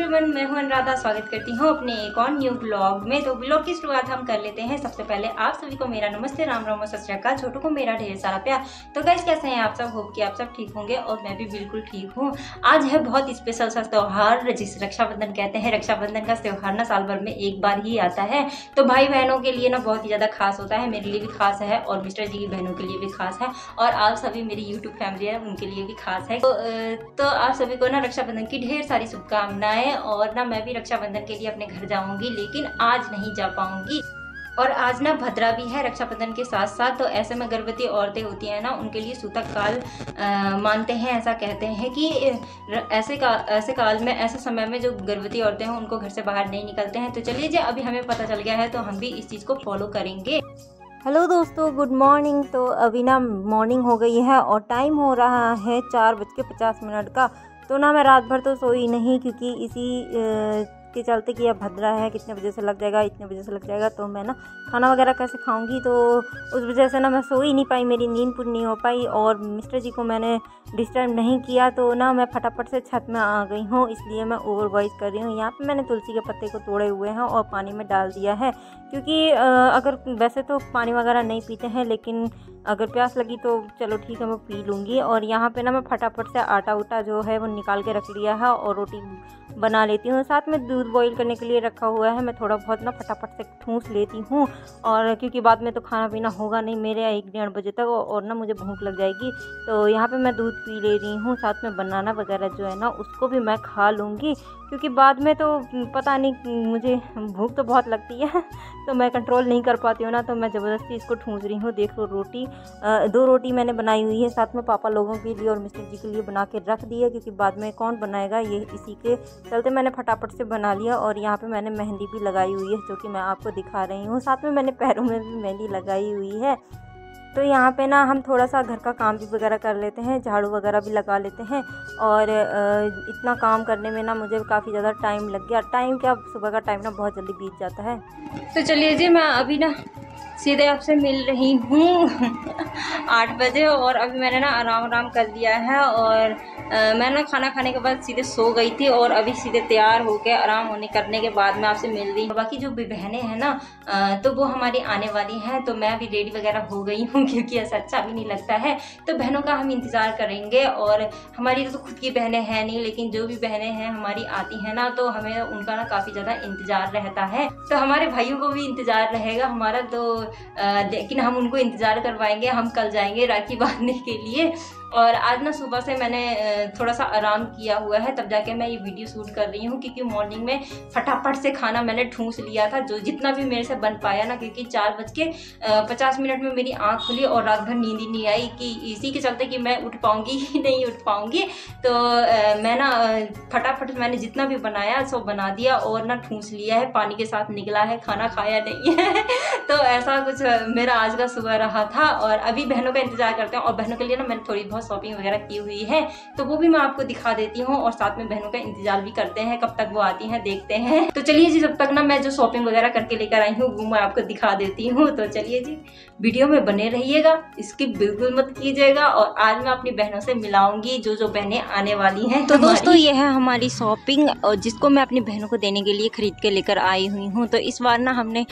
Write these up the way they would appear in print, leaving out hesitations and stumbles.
Everyone, मैं हूं अनुराधा। स्वागत करती हूं अपने एक और न्यू ब्लॉग में। तो ब्लॉग की शुरुआत हम कर लेते हैं। सबसे पहले आप सभी को मेरा नमस्ते, राम राम और सत श्री अकाल। छोटों को मेरा ढेर सारा प्यार। तो गाइस, कैसे हैं आप सब? होप कि आप सब ठीक होंगे और मैं भी बिल्कुल ठीक हूँ। आज है बहुत स्पेशल सा त्योहार जिसे रक्षाबंधन कहते हैं। रक्षाबंधन का त्योहार ना साल भर में एक बार ही आता है, तो भाई बहनों के लिए ना बहुत ही ज्यादा खास होता है। मेरे लिए भी खास है और मिस्टर जी की बहनों के लिए भी खास है, और आप सभी मेरी यूट्यूब फैमिली है उनके लिए भी खास है। तो आप सभी को ना रक्षाबंधन की ढेर सारी शुभकामनाएं। और ना मैं भी रक्षाबंधन के लिए अपने घर जाऊंगी, लेकिन आज नहीं जा पाऊंगी। और आज ना भद्रा भी है रक्षाबंधन के साथ साथ। तो ऐसे में गर्भवती औरतें होती हैं ना, उनके लिए सूतक काल मानते हैं। ऐसा कहते हैं कि ऐसे काल में, ऐसे समय में जो गर्भवती औरतें हैं उनको घर से बाहर नहीं निकलते हैं। तो चलिए जी, अभी हमें पता चल गया है तो हम भी इस चीज़ को फॉलो करेंगे। हेलो दोस्तों, गुड मॉर्निंग। तो अभी ना मॉर्निंग हो गई है और टाइम हो रहा है 4:50 का। तो ना मैं रात भर तो सोई नहीं, क्योंकि इसी के चलते कि अब भद्रा है, कितने बजे से लग जाएगा, इतने बजे से लग जाएगा, तो मैं ना खाना वगैरह कैसे खाऊंगी। तो उस वजह से ना मैं सो ही नहीं पाई, मेरी नींद पूरी नहीं हो पाई। और मिस्टर जी को मैंने डिस्टर्ब नहीं किया, तो ना मैं फटाफट से छत में आ गई हूँ, इसलिए मैं ओवर वॉइस कर रही हूँ। यहाँ पे मैंने तुलसी के पत्ते को तोड़े हुए हैं और पानी में डाल दिया है, क्योंकि अगर वैसे तो पानी वगैरह नहीं पीते हैं, लेकिन अगर प्यास लगी तो चलो ठीक है, मैं पी लूँगी। और यहाँ पे ना मैं फटाफट से आटा उटा जो है वो निकाल के रख लिया है और रोटी बना लेती हूँ। साथ में दूध बॉईल करने के लिए रखा हुआ है। मैं थोड़ा बहुत ना फटाफट से ठूंस लेती हूँ, और क्योंकि बाद में तो खाना पीना होगा नहीं मेरे 1-1:30 बजे तक, और ना मुझे भूख लग जाएगी। तो यहाँ पे मैं दूध पी ले रही हूँ, साथ में बनाना वगैरह जो है ना उसको भी मैं खा लूँगी, क्योंकि बाद में तो पता नहीं, मुझे भूख तो बहुत लगती है तो मैं कंट्रोल नहीं कर पाती हूँ ना, तो मैं ज़बरदस्ती इसको ठूंस रही हूँ। देख लो, रोटी 2 रोटी मैंने बनाई हुई है, साथ में पापा लोगों के लिए और मिस्टर जी के लिए बना के रख दी है, क्योंकि बाद में कौन बनाएगा, ये इसी के चलते मैंने फटाफट से बना लिया। और यहाँ पे मैंने मेहंदी भी लगाई हुई है, जो कि मैं आपको दिखा रही हूँ। साथ में मैंने पैरों में भी मेहंदी लगाई हुई है। तो यहाँ पे ना हम थोड़ा सा घर का काम भी वगैरह कर लेते हैं, झाड़ू वगैरह भी लगा लेते हैं। और इतना काम करने में ना मुझे काफ़ी ज़्यादा टाइम लग गया। टाइम क्या, सुबह का टाइम ना बहुत जल्दी बीत जाता है। तो चलिए जी, मैं अभी ना सीधे आपसे मिल रही हूँ 8 बजे। और अभी मैंने ना आराम कर लिया है, और मैं ना खाना खाने के बाद सीधे सो गई थी, और अभी सीधे तैयार होकर आराम होने करने के बाद मैं आपसे मिल रही हूँ। बाकी जो भी बहनें हैं ना, तो वो हमारी आने वाली हैं। तो मैं अभी रेडी वगैरह हो गई हूँ, क्योंकि ऐसा अच्छा भी नहीं लगता है। तो बहनों का हम इंतज़ार करेंगे। और हमारी तो खुद की बहनें हैं नहीं, लेकिन जो भी बहनें हैं हमारी आती हैं ना, तो हमें उनका ना काफ़ी ज़्यादा इंतज़ार रहता है। तो हमारे भाइयों को भी इंतज़ार रहेगा हमारा, तो लेकिन हम उनको इंतज़ार करवाएंगे। हम कल जाएंगे राखी बांधने के लिए। और आज ना सुबह से मैंने थोड़ा सा आराम किया हुआ है, तब जाके मैं ये वीडियो शूट कर रही हूँ, क्योंकि मॉर्निंग में फटाफट से खाना मैंने ठूंस लिया था, जो जितना भी मेरे से बन पाया ना, क्योंकि 4:50 में मेरी आँख खुली और रात भर नींद ही नहीं आई, कि इसी के चलते कि मैं उठ पाऊँगी ही नहीं उठ पाऊँगी। तो मैं ना फटाफट मैंने जितना भी बनाया सब बना दिया, और ना ठूंस लिया है, पानी के साथ निकला है, खाना खाया नहीं है तो ऐसा कुछ मेरा आज का सुबह रहा था। और अभी बहनों का इंतजार करते हैं, और बहनों के लिए ना मैंने थोड़ी बहुत शॉपिंग वगैरह की हुई है, तो वो भी मैं आपको दिखा देती हूँ। और साथ में बहनों का इंतजार भी करते हैं, कब तक वो आती हैं देखते हैं। तो चलिए जी, जब तक ना मैं जो शॉपिंग वगैरह करके लेकर आई हूँ वो मैं आपको दिखा देती हूँ। तो चलिए जी, वीडियो में बने रहिएगा, इसकी बिल्कुल मत कीजिएगा। और आज मैं अपनी बहनों से मिलाऊंगी, जो बहनें आने वाली हैं। तो दोस्तों, ये है हमारी शॉपिंग, और जिसको मैं अपनी बहनों को देने के लिए खरीद के लेकर आई हुई हूँ। तो इस बार ना हमने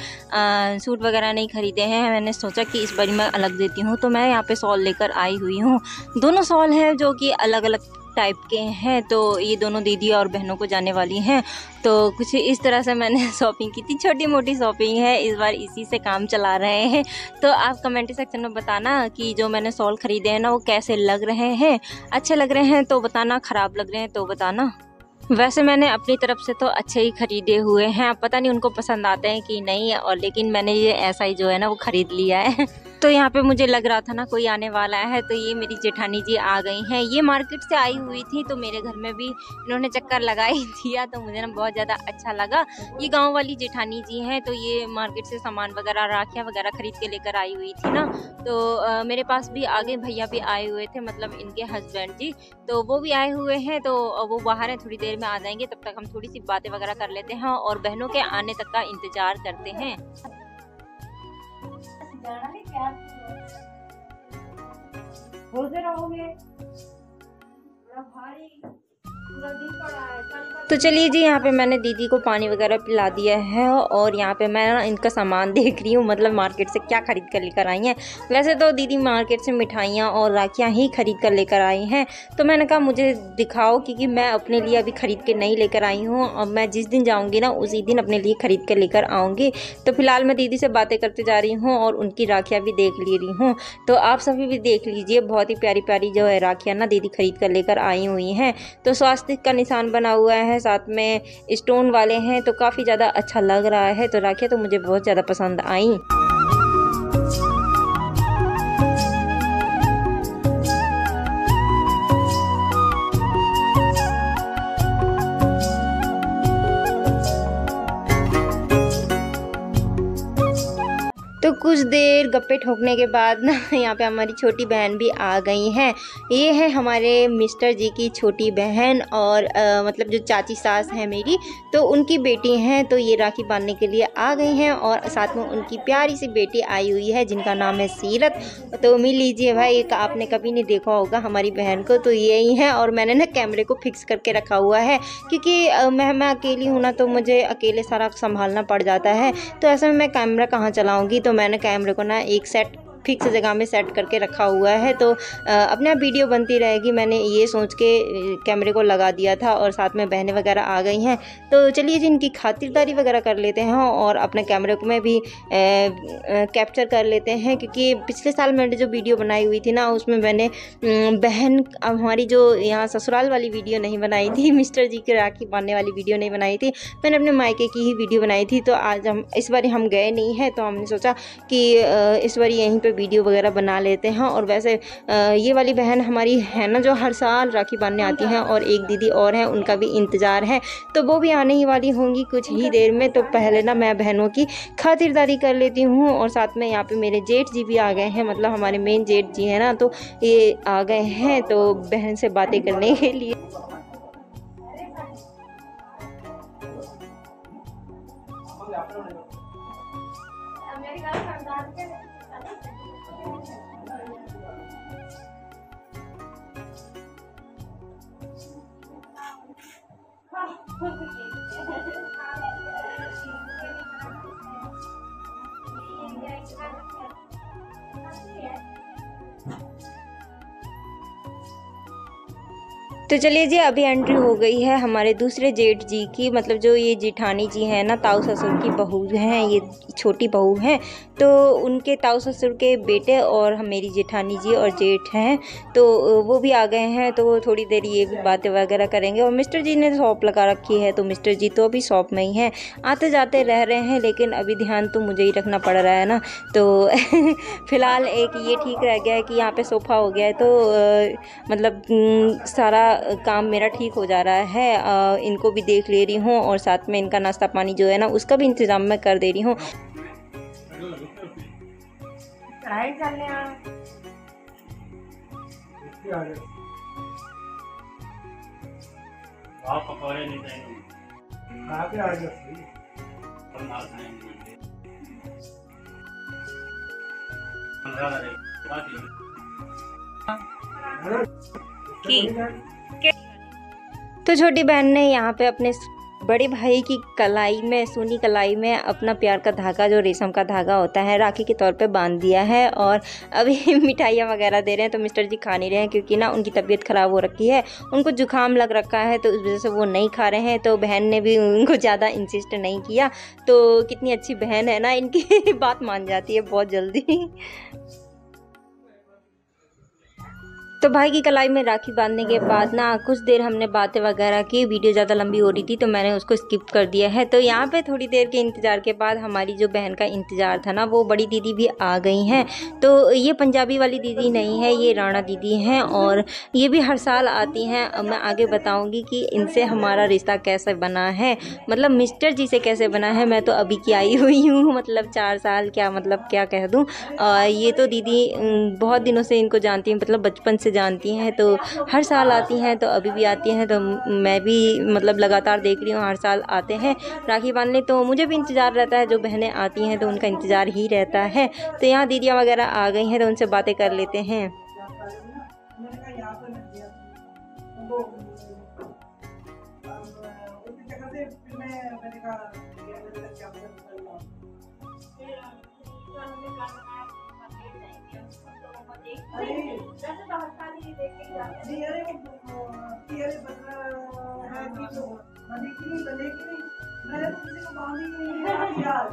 सूट वगैरह नहीं खरीदे हैं। मैंने सोचा कि इस बार मैं अलग देती हूँ, तो मैं यहाँ पे शॉल लेकर आई हुई हूँ। दोनों शॉल हैं जो कि अलग अलग टाइप के हैं। तो ये दोनों दीदी और बहनों को जाने वाली हैं। तो कुछ इस तरह से मैंने शॉपिंग की थी, छोटी मोटी शॉपिंग है इस बार, इसी से काम चला रहे हैं। तो आप कमेंट सेक्शन में बताना कि जो मैंने शॉल खरीदे हैं ना वो कैसे लग रहे हैं। अच्छे लग रहे हैं तो बताना, ख़राब लग रहे हैं तो बताना। वैसे मैंने अपनी तरफ से तो अच्छे ही खरीदे हुए हैं, अब पता नहीं उनको पसंद आते हैं कि नहीं, और लेकिन मैंने ये ऐसा ही जो है ना वो खरीद लिया है तो यहाँ पे मुझे लग रहा था ना कोई आने वाला है, तो ये मेरी जेठानी जी आ गई हैं। ये मार्केट से आई हुई थी, तो मेरे घर में भी इन्होंने चक्कर लगा ही दिया, तो मुझे ना बहुत ज़्यादा अच्छा लगा। ये गांव वाली जेठानी जी हैं, तो ये मार्केट से सामान वगैरह, राखियाँ वगैरह खरीद के लेकर आई हुई थी ना। तो मेरे पास भी आगे भैया भी आए हुए थे, मतलब इनके हस्बैंड जी, तो वो भी आए हुए हैं। तो वो बाहर हैं, थोड़ी देर में आ जाएंगे, तब तक हम थोड़ी सी बातें वगैरह कर लेते हैं और बहनों के आने तक का इंतजार करते हैं। बोलते रहोगे, बड़ा भारी तो चलिए जी, यहाँ पे मैंने दीदी को पानी वगैरह पिला दिया है और यहाँ पे मैं ना इनका सामान देख रही हूँ, मतलब मार्केट से क्या ख़रीद कर लेकर आई हैं। वैसे तो दीदी मार्केट से मिठाइयाँ और राखियाँ ही ख़रीद कर लेकर आई हैं, तो मैंने कहा मुझे दिखाओ, क्योंकि मैं अपने लिए अभी ख़रीद के नहीं लेकर आई हूँ और मैं जिस दिन जाऊँगी ना उसी दिन अपने लिए ख़रीद कर लेकर आऊँगी। तो फिलहाल मैं दीदी से बातें करते जा रही हूँ और उनकी राखियाँ भी देख ले रही हूँ। तो आप सभी भी देख लीजिए, बहुत ही प्यारी प्यारी जो है राखियाँ ना दीदी ख़रीद कर लेकर आई हुई हैं। तो स्वास्तिक का निशान बना हुआ है, साथ में स्टोन वाले हैं, तो काफ़ी ज़्यादा अच्छा लग रहा है। तो राखियाँ तो मुझे बहुत ज़्यादा पसंद आई। तो कुछ देर गप्पे ठोकने के बाद ना यहाँ पे हमारी छोटी बहन भी आ गई हैं। ये है हमारे मिस्टर जी की छोटी बहन और मतलब जो चाची सास है मेरी, तो उनकी बेटी हैं। तो ये राखी बांधने के लिए आ गई हैं और साथ में उनकी प्यारी सी बेटी आई हुई है जिनका नाम है सीरत। तो मिल लीजिए भाई, आपने कभी नहीं देखा होगा हमारी बहन को, तो यही है। और मैंने ना कैमरे को फिक्स करके रखा हुआ है, क्योंकि मैं अकेली हूँ ना, तो मुझे अकेले सारा संभालना पड़ जाता है। तो ऐसे में मैं कैमरा कहाँ चलाऊँगी, तो मैंने कैमरे को ना एक सेट फिक्स जगह में सेट करके रखा हुआ है। तो अपने आप वीडियो बनती रहेगी, मैंने ये सोच के कैमरे को लगा दिया था। और साथ में बहनें वगैरह आ गई हैं, तो चलिए जी इनकी खातिरदारी वगैरह कर लेते हैं और अपने कैमरे को में भी कैप्चर कर लेते हैं। क्योंकि पिछले साल मैंने जो वीडियो बनाई हुई थी ना, उसमें मैंने बहन हमारी जो यहाँ ससुराल वाली वीडियो नहीं बनाई थी, मिस्टर जी की राखी बांधने वाली वीडियो नहीं बनाई थी, मैंने अपने मायके की ही वीडियो बनाई थी। तो आज इस बार हम गए नहीं हैं, तो हमने सोचा कि इस बार यहीं पे वीडियो वगैरह बना लेते हैं। और वैसे ये वाली बहन हमारी है ना, जो हर साल राखी बांधने आती हैं, और एक दीदी और हैं, उनका भी इंतज़ार है, तो वो भी आने ही वाली होंगी कुछ ही देर में। तो पहले ना मैं बहनों की खातिरदारी कर लेती हूँ। और साथ में यहाँ पे मेरे जेठ जी भी आ गए हैं, मतलब हमारे मेन जेठ जी हैं ना, तो ये आ गए हैं तो बहन से बातें करने के लिए। तो चलिए जी, अभी एंट्री हो गई है हमारे दूसरे जेठ जी की, मतलब जो ये जेठानी जी हैं ना, ताऊ ससुर की बहू हैं, ये छोटी बहू हैं। तो उनके ताऊ ससुर के बेटे और मेरी जेठानी जी और जेठ हैं, तो वो भी आ गए हैं। तो थोड़ी देर ये भी बातें वगैरह करेंगे। और मिस्टर जी ने शॉप लगा रखी है, तो मिस्टर जी तो अभी शॉप में ही हैं, आते जाते रह रहे हैं, लेकिन अभी ध्यान तो मुझे ही रखना पड़ रहा है ना। तो फ़िलहाल एक ये ठीक रह गया है कि यहाँ पे सोफ़ा हो गया है, तो मतलब सारा काम मेरा ठीक हो जा रहा है। इनको भी देख ले रही हूँ और साथ में इनका नाश्ता पानी जो है ना, उसका भी इंतज़ाम मैं कर दे रही हूँ। तो छोटी बहन ने यहाँ पे अपने बड़े भाई की कलाई में, सोनी कलाई में अपना प्यार का धागा, जो रेशम का धागा होता है, राखी के तौर पे बांध दिया है। और अभी मिठाइयाँ वगैरह दे रहे हैं। तो मिस्टर जी खा नहीं रहे हैं, क्योंकि ना उनकी तबीयत ख़राब हो रखी है, उनको जुकाम लग रखा है, तो उस वजह से वो नहीं खा रहे हैं। तो बहन ने भी उनको ज़्यादा इंसिस्ट नहीं किया। तो कितनी अच्छी बहन है ना, इनकी बात मान जाती है बहुत जल्दी। तो भाई की कलाई में राखी बांधने के बाद ना कुछ देर हमने बातें वगैरह की, वीडियो ज़्यादा लंबी हो रही थी तो मैंने उसको स्किप कर दिया है। तो यहाँ पे थोड़ी देर के इंतज़ार के बाद हमारी जो बहन का इंतज़ार था ना, वो बड़ी दीदी भी आ गई हैं। तो ये पंजाबी वाली दीदी नहीं है, ये राणा दीदी हैं, और ये भी हर साल आती हैं। अब मैं आगे बताऊँगी कि इनसे हमारा रिश्ता कैसे बना है, मतलब मिस्टर जी से कैसे बना है। मैं तो अभी की आई हुई हूँ, मतलब 4 साल, क्या मतलब क्या कह दूँ। ये तो दीदी बहुत दिनों से इनको जानती हैं, मतलब बचपन से जानती हैं, तो हर साल आती हैं, तो अभी भी आती हैं। तो मैं भी मतलब लगातार देख रही हूँ, हर साल आते हैं राखी बांधने। तो मुझे भी इंतज़ार रहता है, जो बहनें आती हैं तो उनका इंतज़ार ही रहता है। तो यहाँ दीदियाँ वगैरह आ गई हैं, तो उनसे बातें कर लेते हैं। उसी जगह से फिर मैंने कहा क्या अरे मैंने तो किसी को बांधी नहीं यार,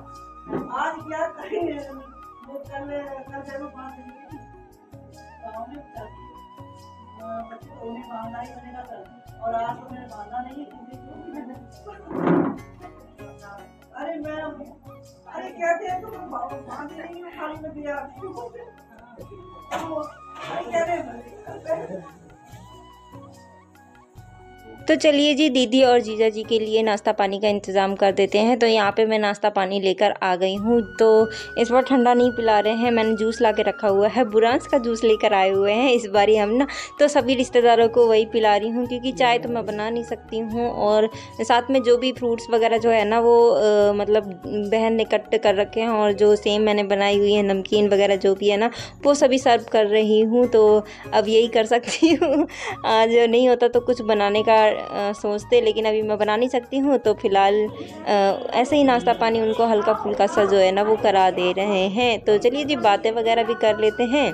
आज क्या करेंगे वो कल जरूर बांध देंगे बच्चे को उन्हें बांधना ही बनेगा कल, और आज तो मैंने बांधा नहीं। अरे मैं कहते हैं तो बांध नहीं हूँ, खाली में दिया कह रहे। तो चलिए जी, दीदी और जीजा जी के लिए नाश्ता पानी का इंतज़ाम कर देते हैं। तो यहाँ पे मैं नाश्ता पानी लेकर आ गई हूँ। तो इस बार ठंडा नहीं पिला रहे हैं, मैंने जूस ला के रखा हुआ है, बुरांस का जूस लेकर आए हुए हैं इस बारी हम ना। तो सभी रिश्तेदारों को वही पिला रही हूँ, क्योंकि चाय तो मैं बना नहीं सकती हूँ। और साथ में जो भी फ्रूट्स वगैरह जो है ना वो मतलब बहन ने कट कर रखे हैं, और जो सेम मैंने बनाई हुई है नमकीन वगैरह जो भी है ना वो सभी सर्व कर रही हूँ। तो अब यही कर सकती हूँ, आज नहीं होता तो कुछ बनाने का सोचते, लेकिन अभी मैं बना नहीं सकती हूँ। तो फिलहाल ऐसे ही नाश्ता पानी उनको हल्का फुल्का सा जो है ना वो करा दे रहे हैं। तो चलिए जी, बातें वगैरह भी कर लेते हैं।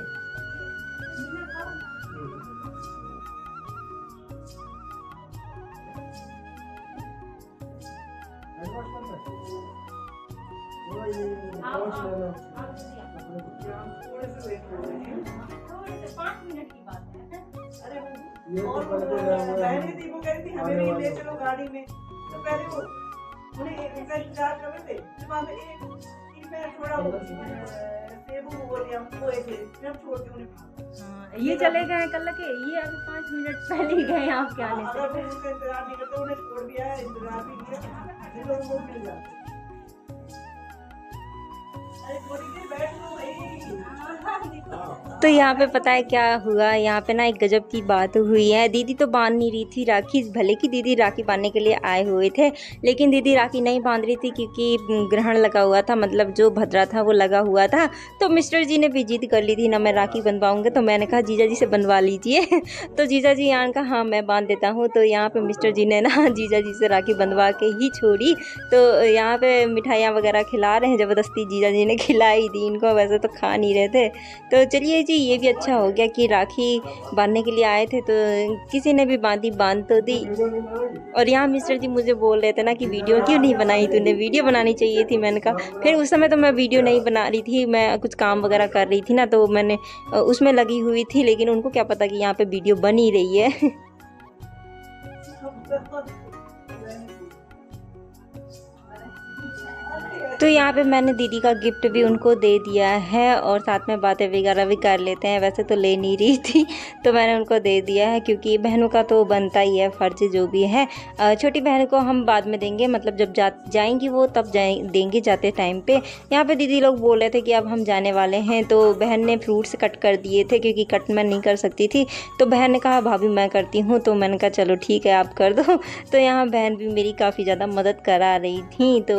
बहनें थी वो कह रही थी हमें भी ले चलो गाड़ी में, तो पहले वो उन्हें इनका इंतजार कर रहे थे, फिर वहाँ पे एक में थोड़ा सेब वो लिया वो थे, फिर हम छोड़ के उन्हें ये चले गए कल के, ये अभी 5 मिनट पहले ही गए आपके आने से। अगर वो उनका इंतजार नहीं करते उन्हें छोड़ दिया है, इंतजार भी किया फिर लोग वो मिल जाते। अरे थोड़ी देर बैठ लो भाई। तो यहाँ पे पता है क्या हुआ, यहाँ पे ना एक गजब की बात हुई है। दीदी तो बांध नहीं रही थी राखी, भले की दीदी राखी बांधने के लिए आए हुए थे, लेकिन दीदी राखी नहीं बांध रही थी क्योंकि ग्रहण लगा हुआ था, मतलब जो भद्रा था वो लगा हुआ था। तो मिस्टर जी ने भी जिद कर ली थी ना मैं राखी बंधवाऊंगा, तो मैंने कहा जीजा जी से बनवा लीजिए। तो जीजा जी यहाँ कहा हाँ मैं बांध देता हूँ। तो यहाँ पे मिस्टर जी ने ना जीजा जी से राखी बंधवा के ही छोड़ी। तो यहाँ पे मिठाइयाँ वगैरह खिला रहे हैं, ज़बरदस्ती जीजा जी ने खिलाई दी इनको, वैसे तो खा नहीं रहे थे। तो चलिए जी, ये भी अच्छा हो गया कि राखी बांधने के लिए आए थे तो किसी ने भी बांध तो दी। और यहाँ मिस्टर जी मुझे बोल रहे थे ना कि वीडियो क्यों नहीं बनाई तूने, वीडियो बनानी चाहिए थी। मैंने कहा फिर उस समय तो मैं वीडियो नहीं बना रही थी, मैं कुछ काम वगैरह कर रही थी ना, तो मैंने उसमें लगी हुई थी, लेकिन उनको क्या पता कि यहाँ पे वीडियो बन ही रही है। तो यहाँ पे मैंने दीदी का गिफ्ट भी उनको दे दिया है, और साथ में बातें वगैरह भी कर लेते हैं। वैसे तो ले नहीं रही थी तो मैंने उनको दे दिया है, क्योंकि बहनों का तो बनता ही है फ़र्ज जो भी है। छोटी बहन को हम बाद में देंगे, मतलब जब जाएंगी वो तब देंगे जाते टाइम पे। यहाँ पे दीदी लोग बोल रहे थे कि अब हम जाने वाले हैं, तो बहन ने फ्रूट्स कट कर दिए थे क्योंकि कट मैं नहीं कर सकती थी। तो बहन ने कहा भाभी मैं करती हूँ, तो मैंने कहा चलो ठीक है आप कर दो। तो यहाँ बहन भी मेरी काफ़ी ज़्यादा मदद करा रही थी, तो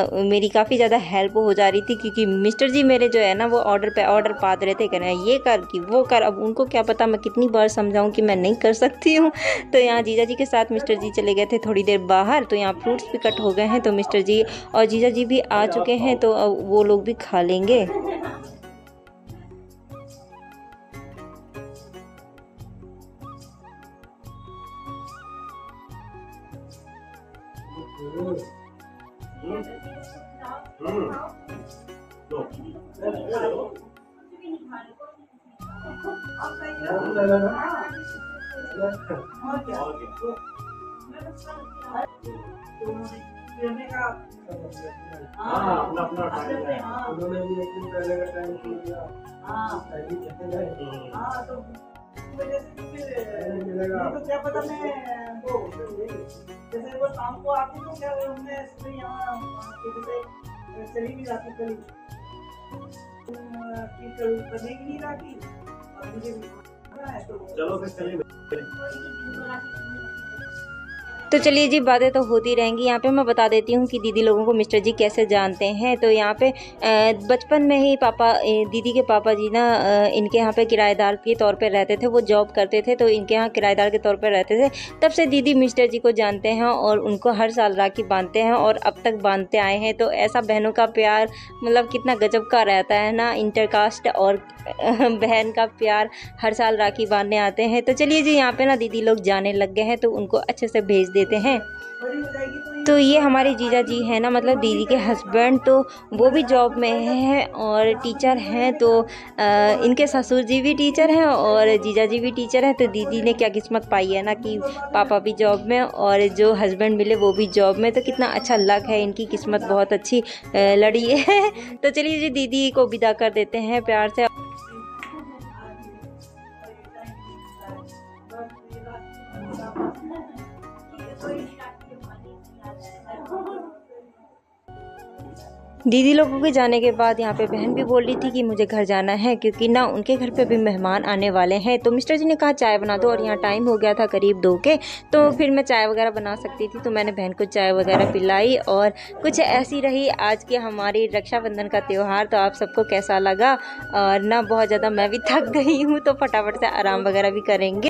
मेरी काफ़ी ज़्यादा हेल्प हो जा रही थी, क्योंकि मिस्टर जी मेरे जो है ना वो ऑर्डर पे ऑर्डर पाते रहते, कह रहे हैं ये कर कि वो कर। अब उनको क्या पता मैं कितनी बार समझाऊं कि मैं नहीं कर सकती हूँ। तो यहाँ जीजा जी के साथ मिस्टर जी चले गए थे थोड़ी देर बाहर, तो यहाँ फ्रूट्स भी कट हो गए हैं, तो मिस्टर जी और जीजा जी भी आ चुके हैं, तो अब वो लोग भी खा लेंगे। उन्होंने भी एक दिन पहले का टाइम दिया। तो क्या पता मैं वो जैसे वो शाम को आती तो क्या मैं यहाँ चली भी जाती कल बनेगी नहीं राखी, और मुझे भी है तो चलो फिर चलिए। तो चलिए जी, बातें तो होती रहेंगी। यहाँ पे मैं बता देती हूँ कि दीदी लोगों को मिस्टर जी कैसे जानते हैं। तो यहाँ पे बचपन में ही दीदी के पापा जी ना इनके यहाँ पे किराएदार के तौर पे रहते थे। वो जॉब करते थे तो इनके यहाँ किराएदार के तौर पे रहते थे। तब से दीदी मिस्टर जी को जानते हैं और उनको हर साल राखी बांधते हैं और अब तक बांधते आए हैं। तो ऐसा बहनों का प्यार मतलब कितना गजब का रहता है ना, इंटरकास्ट और बहन का प्यार। हर साल राखी बांधने आते हैं। तो चलिए जी, यहाँ पे ना दीदी लोग जाने लग गए हैं तो उनको अच्छे से भेज देते हैं। तो ये हमारे जीजा जी हैं ना, मतलब दीदी के हस्बैंड, तो वो भी जॉब में हैं और टीचर हैं। तो इनके ससुर जी भी टीचर हैं और जीजा जी भी टीचर हैं। तो दीदी ने क्या किस्मत पाई है ना कि पापा भी जॉब में और जो हस्बैंड मिले वो भी जॉब में। तो कितना अच्छा लक है, इनकी किस्मत बहुत अच्छी लड़ी है। तो चलिए जी, दीदी को विदा कर देते हैं प्यार से। दीदी लोगों के जाने के बाद यहाँ पे बहन भी बोल रही थी कि मुझे घर जाना है क्योंकि ना उनके घर पे भी मेहमान आने वाले हैं। तो मिस्टर जी ने कहा चाय बना दो और यहाँ टाइम हो गया था करीब 2 के। तो फिर मैं चाय वगैरह बना सकती थी तो मैंने बहन को चाय वगैरह पिलाई और कुछ ऐसी रही आज की हमारी रक्षाबंधन का त्यौहार। तो आप सबको कैसा लगा? और ना बहुत ज़्यादा मैं भी थक गई हूँ तो फटाफट से आराम वगैरह भी करेंगे।